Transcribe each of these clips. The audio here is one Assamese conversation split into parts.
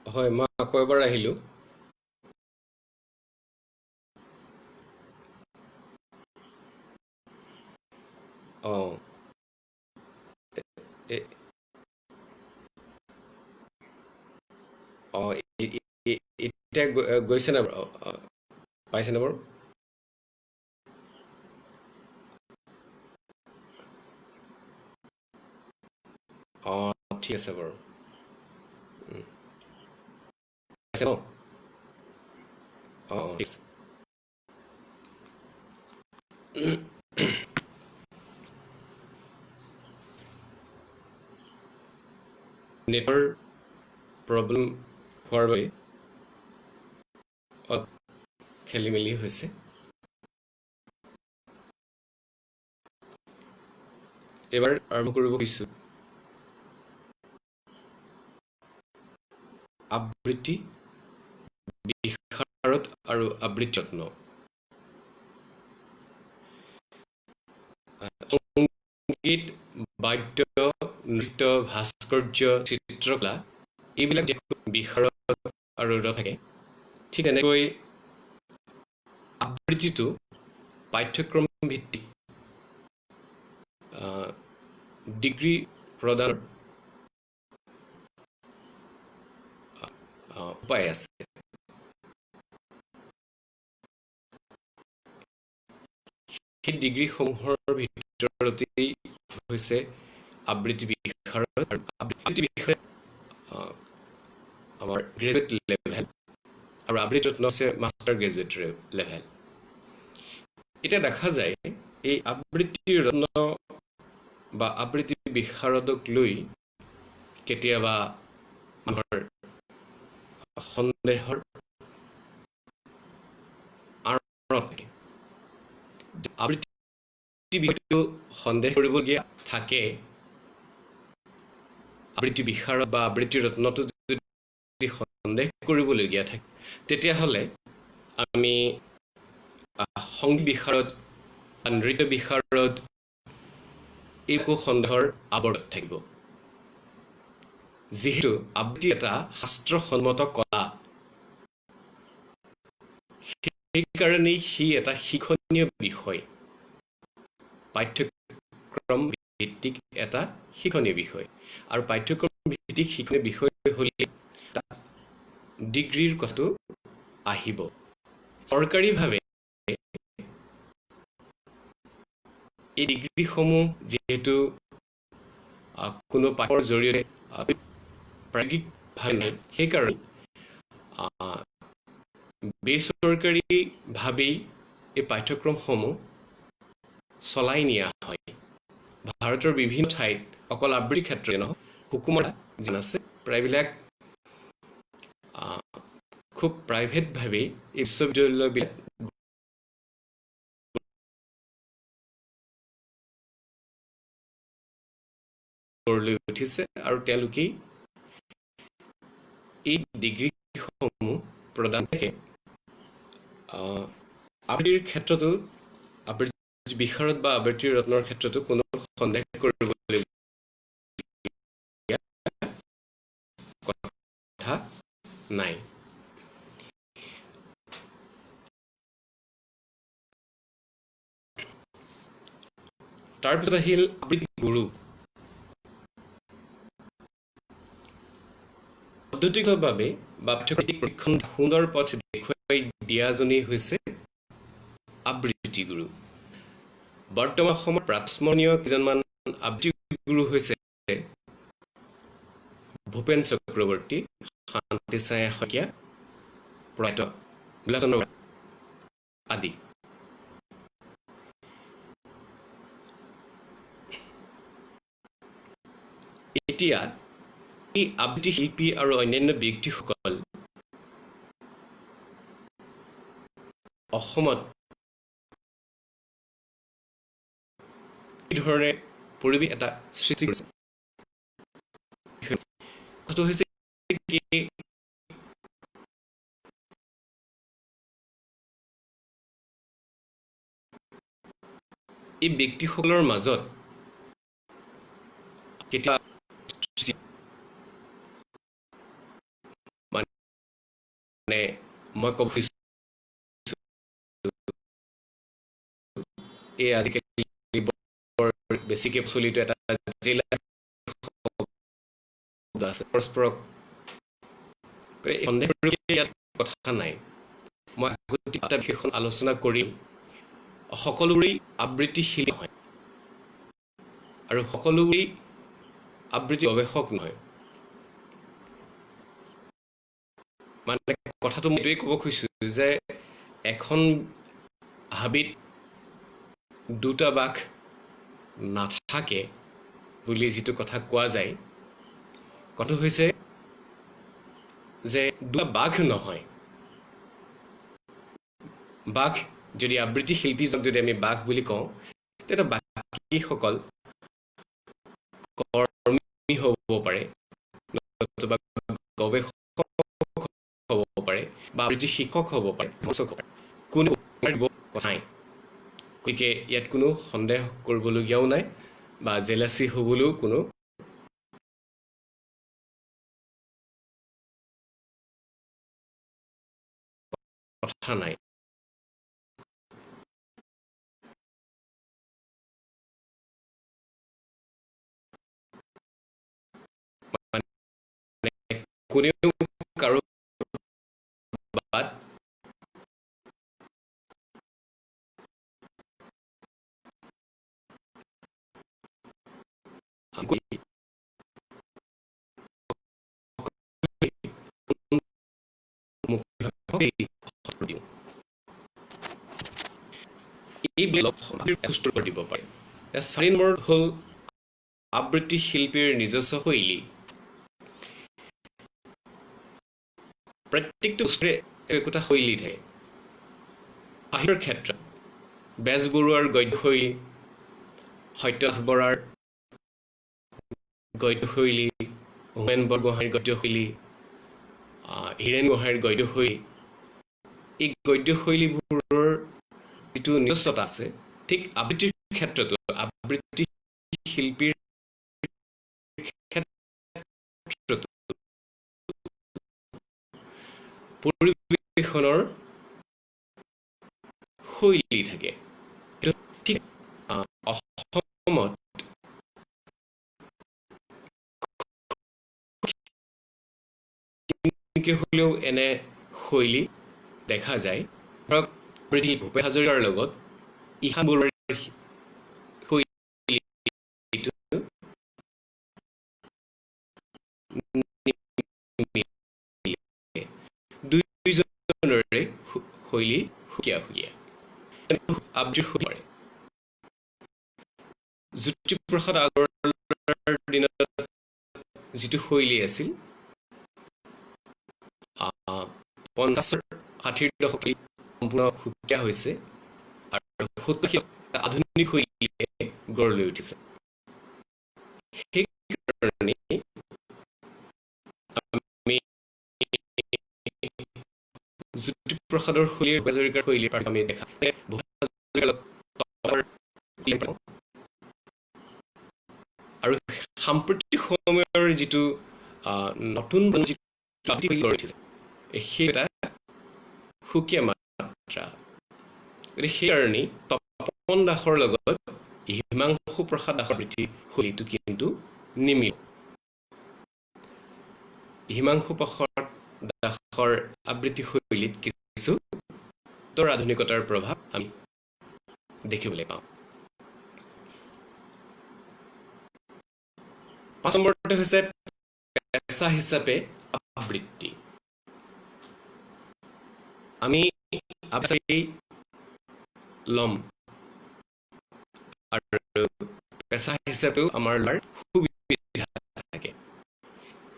হয়, মই আকৌ এবাৰ আহিলোঁ। অঁ এ- অঁ এতিয়া গৈছেনে বাৰু? পাইছেনে বাৰু? অঁ ঠিক আছে বাৰু। পাইছে ন? অঁ ঠিক আছে। নেটৰ প্ৰব্লেম হোৱাৰ বাবে অলপ খেলি মেলি হৈছে। এইবাৰ আৰম্ভ কৰিব খুজিছোঁ। আবৃত্তি, বিশাৰদ আৰু আবৃত্তি যত্ন। সংগীত, বাদ্য, নৃত্য, ভাস্কৰ্য, চিত্ৰকলা এইবিলাক বিশাৰদ আৰু থাকে। ঠিক তেনেকৈ আবৃত্তিটো পাঠ্যক্ৰম ভিত্তিক ডিগ্ৰী প্ৰদান উপায় আছে। সেই ডিগ্ৰীসমূহৰ ভিতৰতেই হৈছে আবৃত্তি বিশাৰদ আৰু আবৃত্তি বিষয়ে আমাৰ গ্ৰেজুৱেট লেভেল আৰু আবৃত্তি যত্ন আছে মাষ্টাৰ গ্ৰেজুৱেট লেভেল। এতিয়া দেখা যায় এই আবৃত্তি যত্ন বা আবৃত্তি বিশাৰদক লৈ কেতিয়াবা মানুহৰ সন্দেহৰ আঁৰত আবৃত্তি বিষয়টো সন্দেহ কৰিবলগীয়া থাকে। আবৃত্তি বিশাৰদ বা আবৃত্তি ৰত্নটো যদি সন্দেহ কৰিবলগীয়া থাকে, তেতিয়াহ'লে আমি সংগীত বিশাৰদ, নৃত্য বিশাৰদ একো সন্দেহৰ আৱৰত থাকিব। যিহেতু আবৃত্তি এটা শাস্ত্ৰসন্মত কলা, সেইকাৰণেই সি এটা শিক্ষণীয় বিষয়, পাঠ্যক্ৰম ভিত্তিক এটা শিক্ষণীয় বিষয়। আৰু পাঠ্যক্ৰম ভিত্তিক শিক্ষণীয় বিষয় হ'লে ডিগ্ৰীৰ কথাটো আহিব। চৰকাৰীভাৱে এই ডিগ্ৰীসমূহ যিহেতু কোনো পাঠৰ জৰিয়তে প্ৰায়োগিকভাৱে নাই, সেইকাৰণে বেচৰকাৰীভাৱেই এই পাঠ্যক্ৰমসমূহ চলাই নিয়া হয়। ভাৰতৰ বিভিন্ন ঠাইত অকল আবৃত্তিৰ ক্ষেত্ৰতে নহয়, সুকুমাৰ যেন আছে, প্ৰায়বিলাক খুব প্ৰাইভেটভাৱেই এই বিশ্ববিদ্যালয়বিলাক গঢ়লৈ উঠিছে আৰু তেওঁলোকেই এই ডিগ্ৰীসমূহ প্ৰদান থাকে। আবৃত্তিৰ ক্ষেত্ৰতো, আবৃত্তি বিশাৰদ বা আবৃত্তি ৰত্নৰ ক্ষেত্ৰতো কোনো সন্দেহ কৰিবলৈ কথা নাই। তাৰপিছত আহিল আবৃত্তি গুৰু। পদ্ধতিগতভাৱে বা প্ৰশিক্ষণ সুন্দৰ পথ দেখুৱাই দিয়াজনেই হৈছে আবৃত্তি গুৰু। বৰ্তমান সময়ত প্ৰাতস্মৰণীয় কেইজনমান আবৃত্তি গুৰু হৈছে ভূপেন চক্ৰৱৰ্তী, শান্তি ছায়া শইকীয়া, প্ৰয়াত নীলচন্দ্ৰ আদি। এতিয়া এই আবৃত্তি শিল্পী আৰু অন্যান্য ব্যক্তিসকল অসমত কি ধৰণে পৰিৱেশ এটা সৃষ্টি কৰিছে। কথাটো হৈছে কি এই ব্যক্তিসকলৰ মাজত কেতিয়া মানে মই ক'ব খুজিছোঁ এই আজিকালি বৰ বেছিকৈ প্ৰচলিত এটা জিলা আছে পৰস্পৰক সন্দেহ ইয়াত কথা নাই। মই এটা বিশেষণ আলোচনা কৰিম, সকলোৰেই আবৃত্তি শিল্পী নহয় আৰু সকলোৰেই আবৃত্তি গৱেষক নহয়। মানে কথাটো মই এইটোৱেই ক'ব খুজিছোঁ যে এখন হাবিত দুটা বাঘ নাথাকে বুলি যিটো কথা কোৱা যায়, কথাটো হৈছে যে দুটা বাঘ নহয়, বাঘ যদি আবৃত্তি শিল্পীজনক যদি আমি বাঘ বুলি কওঁ, তেতিয়া বাকীসকল কৰ্মী হ'ব পাৰে, নতুবা গৱেষক হ'ব পাৰে, বা আবৃত্তি শিক্ষক হ'ব পাৰে, কোনো কথা নাই। গতিকে ইয়াত কোনো সন্দেহ কৰিবলগীয়াও নাই বা জেলাচি হ'বলৈও কোনো কথা নাই। কোনেও কাৰো বাদ দিব পাৰে। 4 নম্বৰ হ'ল আবৃত্তি শিল্পীৰ নিজস্ব শৈলী। প্ৰত্যেকটো বস্তুৰে একোটা শৈলী থাকে। সাহিত্যৰ ক্ষেত্ৰত বেজবৰুৱাৰ গদ্যশৈলী, সত্যনাথ বৰাৰ গদ্যশৈলী, হোমেন বৰগোহাঁইৰ গদ্যশৈলী, হীৰেণ গোহাঁইৰ গদ্যশৈলী, এই গদ্যশৈলীবোৰৰ যিটো নিজস্বতা আছে, ঠিক আবৃত্তিৰ ক্ষেত্ৰতো আবৃত্তি শিল্পীৰ ক্ষেত্ৰতো পৰিৱেশনৰ শৈলী থাকে। ঠিক অসমত হ'লেও এনে শৈলী দেখা যায়। ধৰক ভূপেন হাজৰিকাৰ লগত ঈশান বৰুৱাৰ দুইজনৰে শৈলী সুকীয়া সুকীয়া আবৃত্তি হ'ব পাৰে। জ্যোতিপ্ৰসাদ আগৰৱালাৰ দিনত যিটো শৈলী আছিল, 50-60ৰ দশক সম্পূৰ্ণ সুকীয়া হৈছে আৰু 70 আধুনিক শৈলীয়ে গঢ় লৈ উঠিছে। সেইকাৰণে আমি জ্যোতিপ্ৰসাদৰ শৈলীৰ হাজৰিকাৰ শৈলীৰ আমি দেখা আৰু সাম্প্ৰতিক সময়ৰ যিটো নতুন সেই এটা সুকীয়া মাত্ৰা। গতিকে সেইকাৰণে তপন দাসৰ লগত হিমাংশু প্ৰসাদ দাসৰ আবৃত্তি শৈলীটো কিন্তু নিমিলে। হিমাংশু প্ৰসাদ দাসৰ আবৃত্তি শৈলীত কিছু আধুনিকতাৰ প্ৰভাৱ আমি দেখিবলৈ পাওঁ। 5 নম্বৰতে হৈছে পেচা হিচাপে আবৃত্তি আমি লম আৰু পেশা হিচাপেও আমাৰ লাৰ সুবিধা থাকে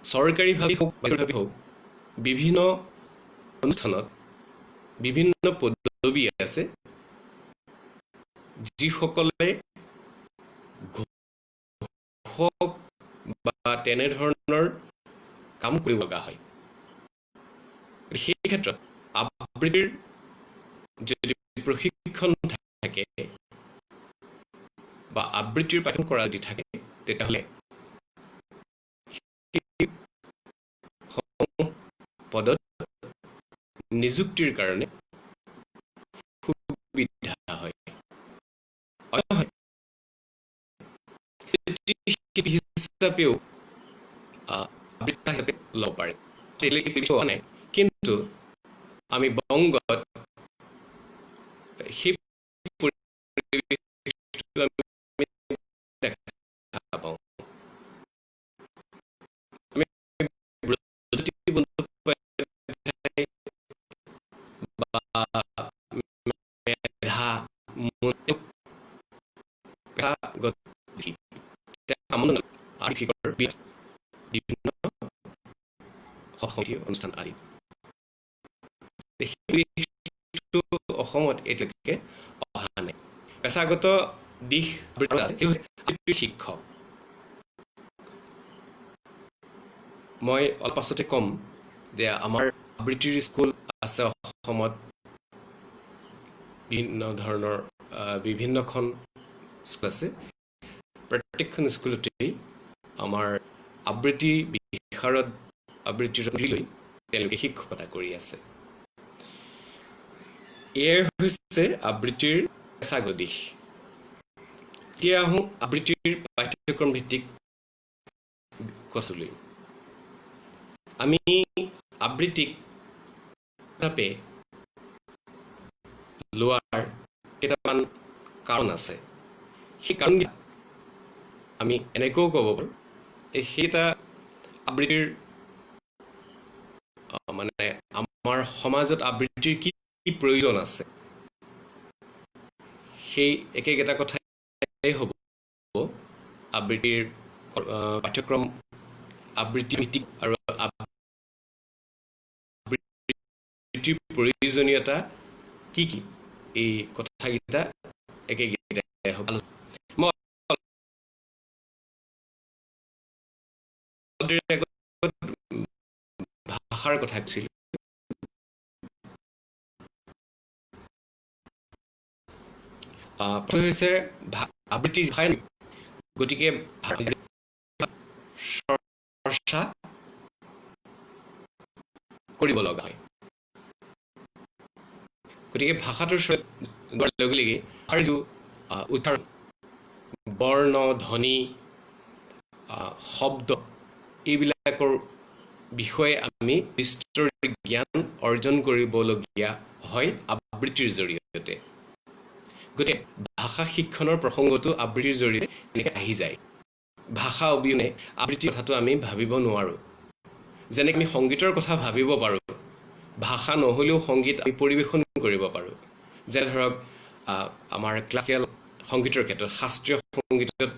চৰকাৰীভাৱে হওক বাণিজ্যিকভাৱে হওক বিভিন্ন অনুষ্ঠানত বিভিন্ন পদবী আছে যিসকলে ঘোষক বা তেনেধৰণৰ কাম কৰিব লগা হয় সেই ক্ষেত্ৰত আবৃত্তিৰ যদি প্ৰশিক্ষণ থাকে বা আবৃত্তিৰ পাঠন কৰা যদি থাকে তেতিয়াহ'লে পদত নিযুক্তিৰ কাৰণে সুবিধা হয় হিচাপেও আবৃত্তি হিচাপে ল'ব পাৰে কিন্তু আমি বংগত সেই দেখা পাওঁ আমি বিভিন্ন অনুষ্ঠান আদি অসমত এতিয়ালৈকে অহা নাই পেছাগত দিশ শিক্ষক মই অলপ পাছতে ক'ম যে আমাৰ আবৃত্তিৰ স্কুল আছে অসমত বিভিন্ন ধৰণৰ বিভিন্নখন স্কুল আছে প্ৰত্যেকখন স্কুলতেই আমাৰ আবৃত্তি বিশাৰদ আবৃত্তিৰ লৈ তেওঁলোকে শিক্ষকতা কৰি আছে এয়াই হৈছে আবৃত্তিৰ পেছাগত দিশ এতিয়া আহোঁ আবৃত্তিৰ পাঠ্যক্ৰম ভিত্তিক কথালৈ আমি আবৃত্তিক হিচাপে লোৱাৰ কেইটামান কাৰণ আছে সেই কাৰণবিলাক আমি এনেকৈও ক'ব পাৰোঁ সেইটা আবৃত্তিৰ মানে আমাৰ সমাজত আবৃত্তিৰ কি প্ৰয়োজন আছে সেই একেটা কথাই হ'ব আবৃত্তিৰ পাঠ্যক্ৰম আবৃত্তি ভিত্তিক আৰু আবৃত্তিৰ প্ৰয়োজনীয়তা কি এই কথাকেইটা একেটাই হ'ব ভাষাৰ কথা কৈছিল হৈছে আবৃত্তি ভাষাই গতিকে চৰ্চা কৰিব লগা হয় গতিকে ভাষাটোৰ লগে লগে উচ্চাৰণ বৰ্ণ ধ্বনি শব্দ এইবিলাকৰ বিষয়ে আমি বিস্তৰ জ্ঞান অৰ্জন কৰিবলগীয়া হয় আবৃত্তিৰ জৰিয়তে গতিকে ভাষা শিক্ষণৰ প্ৰসংগটো আবৃত্তিৰ জৰিয়তে এনেকৈ আহি যায় ভাষা অবিহনে আবৃত্তিৰ কথাটো আমি ভাবিব নোৱাৰোঁ যেনেকৈ আমি সংগীতৰ কথা ভাবিব পাৰোঁ ভাষা নহ'লেও সংগীত আমি পৰিৱেশন কৰিব পাৰোঁ যেনে ধৰক আমাৰ ক্লাছিকেল সংগীতৰ ক্ষেত্ৰত শাস্ত্ৰীয় সংগীতত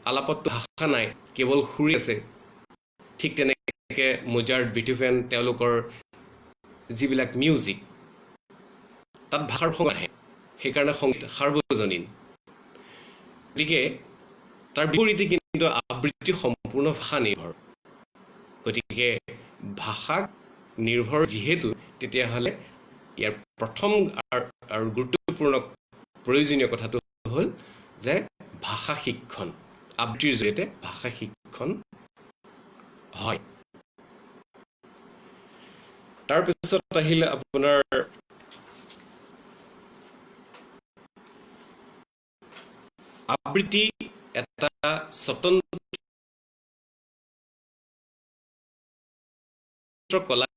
আলাপততো ভাষা নাই কেৱল সুৰ আছে ঠিক তেনেকৈ মোজাৰ্ট বিথোভেন তেওঁলোকৰ যিবিলাক মিউজিক তাত ভাষাৰ সংগ আহে সেইকাৰণে সংগীত সাৰ্বজনীন গতিকে তাৰ বিপৰীতে কিন্তু আবৃত্তি সম্পূৰ্ণ ভাষা নিৰ্ভৰ গতিকে ভাষাক নিৰ্ভৰ যিহেতু তেতিয়াহ'লে ইয়াৰ প্ৰথম আৰু গুৰুত্বপূৰ্ণ প্ৰয়োজনীয় কথাটো হ'ল যে ভাষা শিক্ষণ আবৃত্তিৰ জৰিয়তে ভাষা শিক্ষণ হয় তাৰপিছত আহিলে আপোনাৰ আবৃত্তি এটা স্বতন্ত্ৰ কলা